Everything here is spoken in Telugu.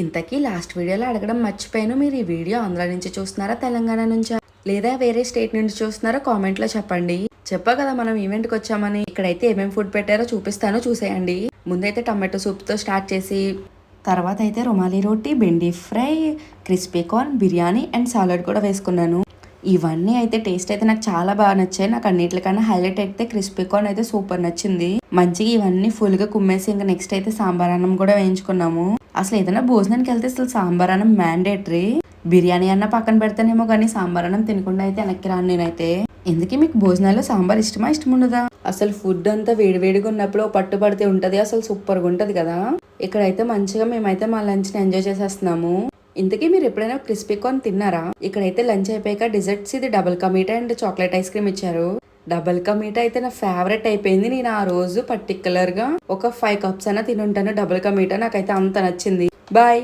ఇంతకీ లాస్ట్ వీడియోలో అడగడం మర్చిపోయాను. మీరు ఈ వీడియో ఆంధ్ర నుంచి చూస్తున్నారా, తెలంగాణ నుంచా, లేదా వేరే స్టేట్ నుంచి చూస్తున్నారో కామెంట్లో చెప్పండి. చెప్పా కదా మనం ఈవెంట్కి వచ్చామని. ఇక్కడైతే ఏమేమి ఫుడ్ పెట్టారో చూపిస్తాను, చూసేయండి. ముందైతే టమాటో సూప్తో స్టార్ట్ చేసి తర్వాత అయితే rumali roti, bendi fry, crispy corn, biryani and salad కూడా వేసుకున్నాను. ఇవన్నీ అయితే టేస్ట్ అయితే నాకు చాలా బాగా నచ్చాయి. నాకు అన్నిటికన్నా హైలైట్ అయితే క్రిస్పీ కార్న్ అయితే సూపర్ నచ్చింది. మంచిగా ఇవన్నీ ఫుల్గా కుమ్మేసి ఇంకా నెక్స్ట్ అయితే సాంబార్ అన్నం కూడా వేయించుకున్నాము. అసలు ఏదైనా భోజనానికి వెళ్తే అసలు సాంబార్ అన్నం మ్యాండేటరీ. బిర్యానీ అన్న పక్కన పెడతానేమో కానీ సాంబార్ అన్నం తినకుండా అయితే వెనక్కి రాను నేనైతే. ఎందుకు మీకు భోజనాల్లో సాంబార్ ఇష్టమా, ఇష్టం ఉండదా? అసలు ఫుడ్ అంతా వేడివేడిగా ఉన్నప్పుడు పట్టుబడితే ఉంటది, అసలు సూపర్గా ఉంటది కదా. ఇక్కడైతే మంచిగా మేమైతే మా లంచ్ ని ఎంజాయ్ చేసేస్తున్నాము. ఇంతకీ మీరు ఎప్పుడైనా క్రిస్పీ కార్న్ తిన్నారా? ఇక్కడైతే లంచ్ అయిపోయాక డిజర్ట్స్ ఇది double ka meetha and chocolate ice cream ఇచ్చారు. డబుల్ కా మీఠా అయితే నా ఫేవరెట్ అయిపోయింది. నేను ఆ రోజు పర్టికులర్ గా ఒక 5 కప్స్ అయినా తినుంటాను. డబుల్ కా మీఠా నాకైతే అంత నచ్చింది. బాయ్.